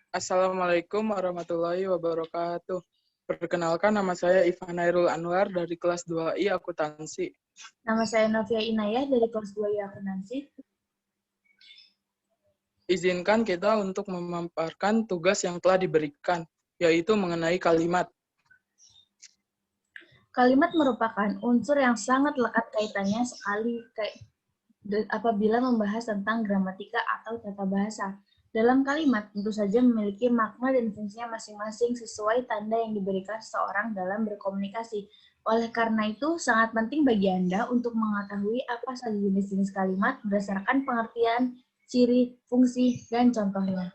Assalamualaikum warahmatullahi wabarakatuh. Perkenalkan, nama saya Ivan Nairul Anwar dari kelas 2I Akuntansi. Nama saya Novia Inayah dari kelas 2 Akuntansi. Izinkan kita untuk memaparkan tugas yang telah diberikan, yaitu mengenai kalimat. Kalimat merupakan unsur yang sangat lekat kaitannya sekali apabila membahas tentang gramatika atau tata bahasa. Dalam kalimat tentu saja memiliki makna dan fungsinya masing-masing sesuai tanda yang diberikan seseorang dalam berkomunikasi. Oleh karena itu, sangat penting bagi Anda untuk mengetahui apa saja jenis-jenis kalimat berdasarkan pengertian, ciri, fungsi, dan contohnya.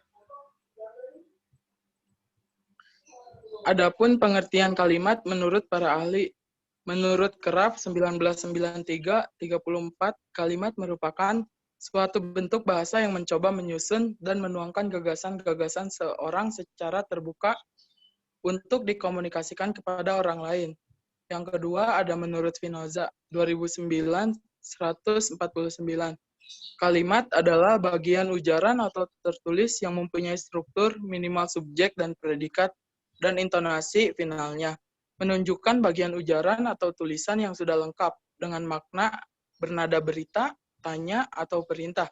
Adapun pengertian kalimat menurut para ahli, menurut Keraf 1993-34, kalimat merupakan suatu bentuk bahasa yang mencoba menyusun dan menuangkan gagasan-gagasan seorang secara terbuka untuk dikomunikasikan kepada orang lain. Yang kedua ada menurut Spinoza 2009-149. Kalimat adalah bagian ujaran atau tertulis yang mempunyai struktur minimal subjek dan predikat dan intonasi finalnya, menunjukkan bagian ujaran atau tulisan yang sudah lengkap dengan makna bernada berita, tanya, atau perintah.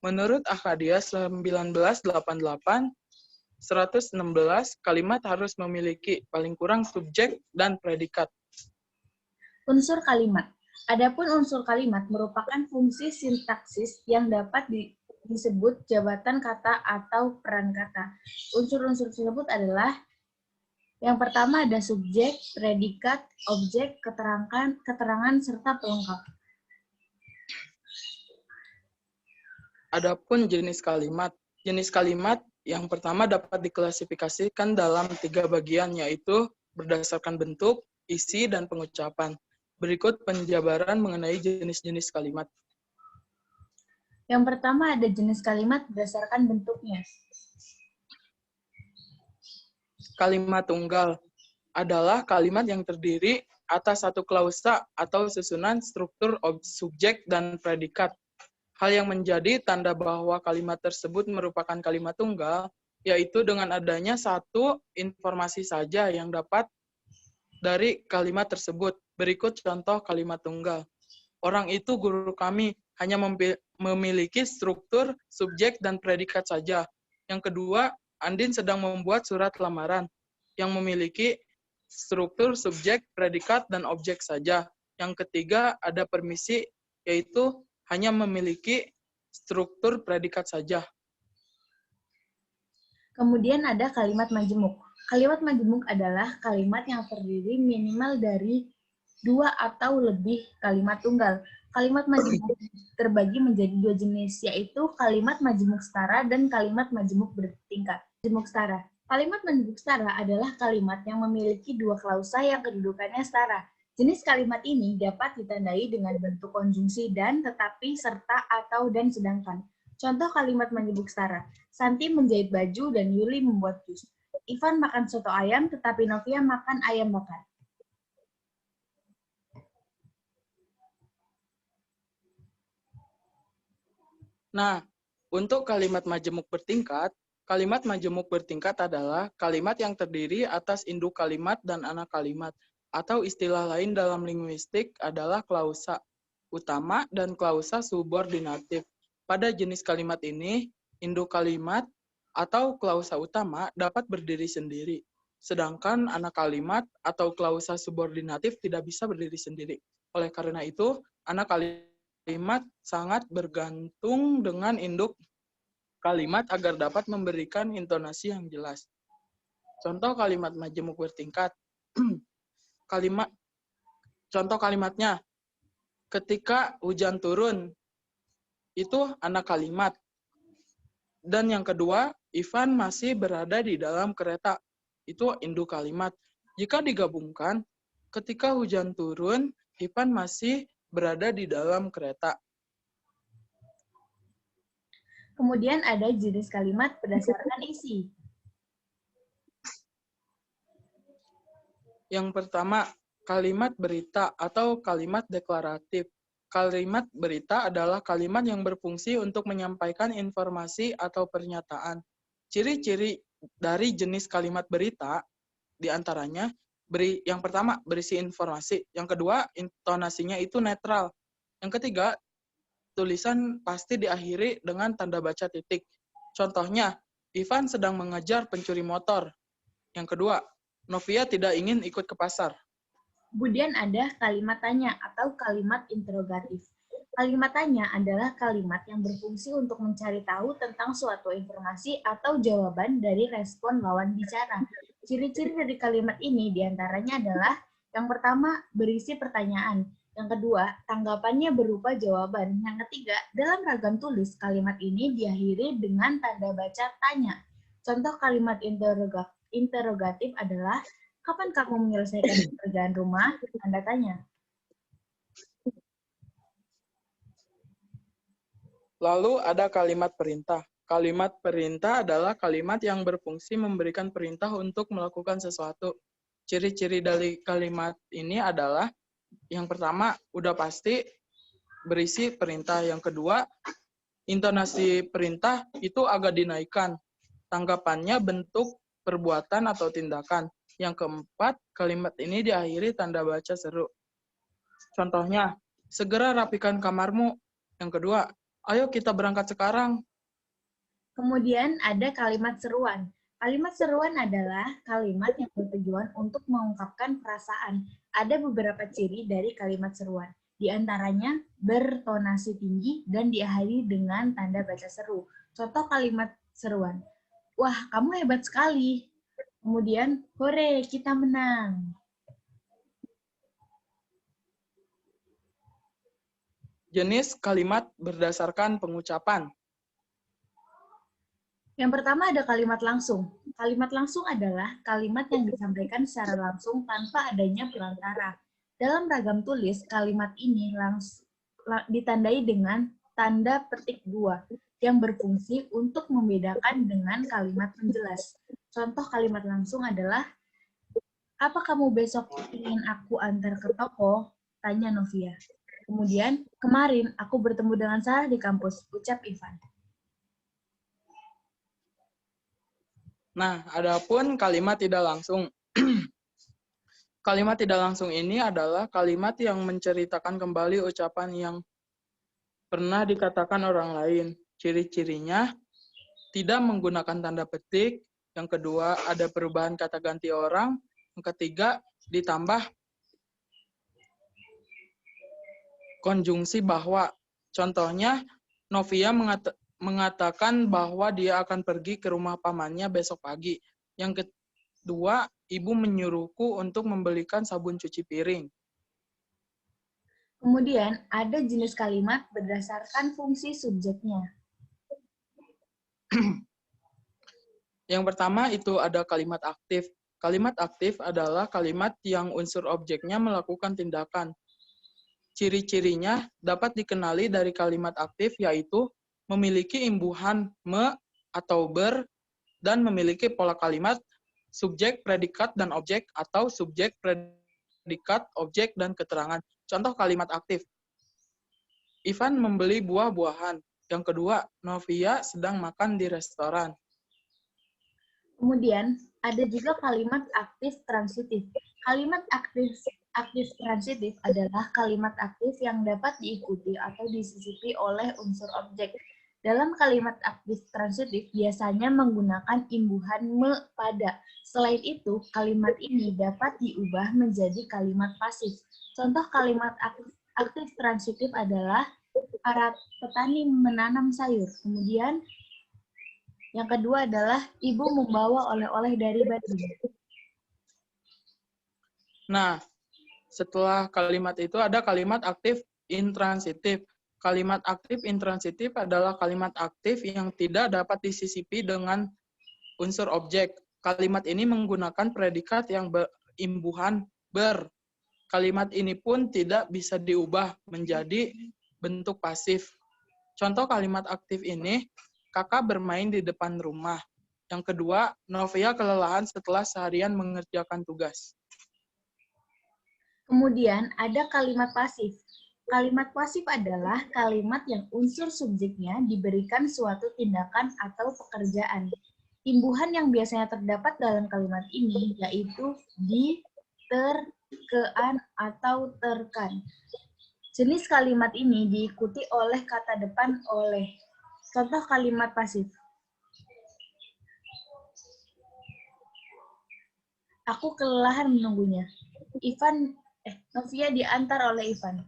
Menurut Akhadias 1988, 116, kalimat harus memiliki paling kurang subjek dan predikat. Unsur kalimat. Adapun unsur kalimat merupakan fungsi sintaksis yang dapat disebut jabatan kata atau peran kata. Unsur-unsur tersebut adalah yang pertama ada subjek, predikat, objek, keterangan, serta pelengkap. Adapun jenis kalimat. Jenis kalimat yang pertama dapat diklasifikasikan dalam 3 bagian, yaitu berdasarkan bentuk, isi, dan pengucapan. Berikut penjabaran mengenai jenis-jenis kalimat. Yang pertama ada jenis kalimat berdasarkan bentuknya. Kalimat tunggal adalah kalimat yang terdiri atas satu klausa atau susunan struktur subjek dan predikat. Hal yang menjadi tanda bahwa kalimat tersebut merupakan kalimat tunggal, yaitu dengan adanya satu informasi saja yang dapat dari kalimat tersebut. Berikut contoh kalimat tunggal. Orang itu guru kami, hanya memiliki struktur, subjek, dan predikat saja. Yang kedua, Andin sedang membuat surat lamaran yang memiliki struktur, subjek, predikat, dan objek saja. Yang ketiga, ada permisi, yaitu hanya memiliki struktur predikat saja. Kemudian ada kalimat majemuk. Kalimat majemuk adalah kalimat yang terdiri minimal dari 2 atau lebih kalimat tunggal. Kalimat majemuk terbagi menjadi 2 jenis, yaitu kalimat majemuk setara dan kalimat majemuk bertingkat. Majemuk setara. Kalimat majemuk setara adalah kalimat yang memiliki 2 klausa yang kedudukannya setara. Jenis kalimat ini dapat ditandai dengan bentuk konjungsi dan, tetapi, serta, atau, dan, sedangkan. Contoh kalimat majemuk setara. Santi menjahit baju dan Yuli membuat jus. Ivan makan soto ayam, tetapi Novia makan ayam bakar. Nah, untuk kalimat majemuk bertingkat adalah kalimat yang terdiri atas induk kalimat dan anak kalimat, atau istilah lain dalam linguistik adalah klausa utama dan klausa subordinatif. Pada jenis kalimat ini, induk kalimat atau klausa utama dapat berdiri sendiri, sedangkan anak kalimat atau klausa subordinatif tidak bisa berdiri sendiri. Oleh karena itu, anak kalimat sangat bergantung dengan induk kalimat agar dapat memberikan intonasi yang jelas. Contoh kalimat majemuk bertingkat. Contoh kalimatnya, ketika hujan turun, itu anak kalimat. Dan yang kedua, Ivan masih berada di dalam kereta, itu induk kalimat. Jika digabungkan, ketika hujan turun, Ivan masih berada di dalam kereta. Kemudian ada jenis kalimat berdasarkan isi. Yang pertama, kalimat berita atau kalimat deklaratif. Kalimat berita adalah kalimat yang berfungsi untuk menyampaikan informasi atau pernyataan. Ciri-ciri dari jenis kalimat berita, diantaranya yang pertama berisi informasi, yang kedua intonasinya itu netral, yang ketiga tulisan pasti diakhiri dengan tanda baca titik. Contohnya, Ivan sedang mengejar pencuri motor. Yang kedua, Novia tidak ingin ikut ke pasar. Kemudian ada kalimat tanya atau kalimat interrogatif. Kalimat tanya adalah kalimat yang berfungsi untuk mencari tahu tentang suatu informasi atau jawaban dari respon lawan bicara. Ciri-ciri dari kalimat ini diantaranya adalah yang pertama, berisi pertanyaan. Yang kedua, tanggapannya berupa jawaban. Yang ketiga, dalam ragam tulis, kalimat ini diakhiri dengan tanda baca tanya. Contoh kalimat interrogatif adalah, kapan kamu menyelesaikan pekerjaan rumah? Tanda tanya. Lalu ada kalimat perintah. Kalimat perintah adalah kalimat yang berfungsi memberikan perintah untuk melakukan sesuatu. Ciri-ciri dari kalimat ini adalah yang pertama, udah pasti berisi perintah. Yang kedua, intonasi perintah itu agak dinaikkan. Tanggapannya bentuk perbuatan atau tindakan. Yang keempat, kalimat ini diakhiri tanda baca seru. Contohnya, segera rapikan kamarmu. Yang kedua, ayo kita berangkat sekarang. Kemudian ada kalimat seruan. Kalimat seruan adalah kalimat yang bertujuan untuk mengungkapkan perasaan. Ada beberapa ciri dari kalimat seruan. Di antaranya bertonasi tinggi dan diakhiri dengan tanda baca seru. Contoh kalimat seruan. Wah, kamu hebat sekali. Kemudian, hore, kita menang. Jenis kalimat berdasarkan pengucapan. Yang pertama ada kalimat langsung. Kalimat langsung adalah kalimat yang disampaikan secara langsung tanpa adanya perantara. Dalam ragam tulis, kalimat ini ditandai dengan tanda petik 2 yang berfungsi untuk membedakan dengan kalimat penjelas. Contoh kalimat langsung adalah, apa kamu besok ingin aku antar ke toko? Tanya Novia. Kemudian, kemarin aku bertemu dengan Sarah di kampus, ucap Ivan. Nah, adapun kalimat tidak langsung. Kalimat tidak langsung ini adalah kalimat yang menceritakan kembali ucapan yang pernah dikatakan orang lain. Ciri-cirinya tidak menggunakan tanda petik. Yang kedua, ada perubahan kata ganti orang. Yang ketiga, ditambah konjungsi bahwa. Contohnya, Novia mengatakan bahwa dia akan pergi ke rumah pamannya besok pagi. Yang kedua, ibu menyuruhku untuk membelikan sabun cuci piring. Kemudian, ada jenis kalimat berdasarkan fungsi subjeknya. Yang pertama itu ada kalimat aktif. Kalimat aktif adalah kalimat yang unsur objeknya melakukan tindakan. Ciri-cirinya dapat dikenali dari kalimat aktif, yaitu memiliki imbuhan me atau ber, dan memiliki pola kalimat subjek, predikat, dan objek, atau subjek, predikat, objek, dan keterangan. Contoh kalimat aktif. Ivan membeli buah-buahan. Yang kedua, Novia sedang makan di restoran. Kemudian, ada juga kalimat aktif transitif. Kalimat aktif transitif adalah kalimat aktif yang dapat diikuti atau disisipi oleh unsur objek. Dalam kalimat aktif transitif biasanya menggunakan imbuhan me pada. Selain itu, kalimat ini dapat diubah menjadi kalimat pasif. Contoh kalimat aktif transitif adalah para petani menanam sayur. Kemudian, yang kedua adalah ibu membawa oleh-oleh dari Bandung. Nah, setelah kalimat itu ada kalimat aktif intransitif. Kalimat aktif intransitif adalah kalimat aktif yang tidak dapat disisipi dengan unsur objek. Kalimat ini menggunakan predikat yang berimbuhan ber. Kalimat ini pun tidak bisa diubah menjadi bentuk pasif. Contoh kalimat aktif ini, kakak bermain di depan rumah. Yang kedua, Novia kelelahan setelah seharian mengerjakan tugas. Kemudian ada kalimat pasif. Kalimat pasif adalah kalimat yang unsur subjeknya diberikan suatu tindakan atau pekerjaan. Imbuhan yang biasanya terdapat dalam kalimat ini yaitu di, ter, kean, atau terkan. Jenis kalimat ini diikuti oleh kata depan oleh. Contoh kalimat pasif. Aku kelelahan menunggunya. Novia diantar oleh Ivan.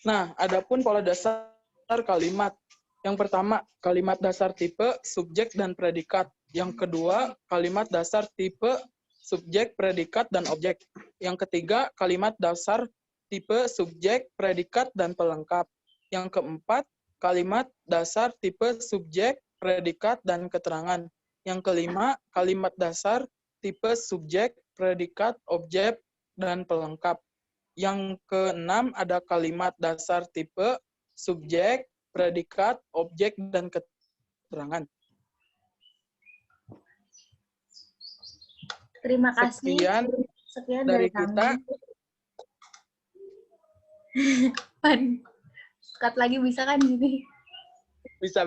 Nah, adapun pola dasar kalimat. Yang pertama, kalimat dasar tipe, subjek, dan predikat. Yang kedua, kalimat dasar tipe, subjek, predikat, dan objek. Yang ketiga, kalimat dasar tipe, subjek, predikat, dan pelengkap. Yang keempat, kalimat dasar tipe, subjek, predikat, dan keterangan. Yang kelima, kalimat dasar tipe, subjek, predikat, objek, dan pelengkap. Yang keenam ada kalimat dasar tipe, subjek, predikat, objek, dan keterangan. Terima kasih. Sekian dari kita. Cut lagi bisa kan gini? Bisa.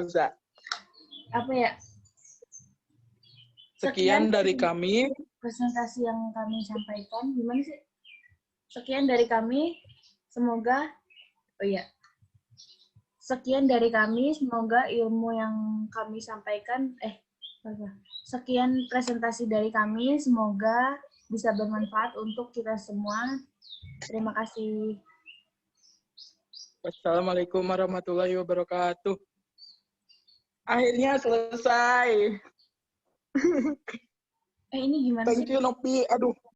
Apa ya? Sekian dari kami. Presentasi yang kami sampaikan. Gimana sih? Sekian dari kami. Semoga, sekian dari kami. Semoga ilmu yang kami sampaikan, sekian presentasi dari kami. Semoga bisa bermanfaat untuk kita semua. Terima kasih. Wassalamualaikum warahmatullahi wabarakatuh. Akhirnya selesai. Ini gimana Thank you, Nopi. Aduh.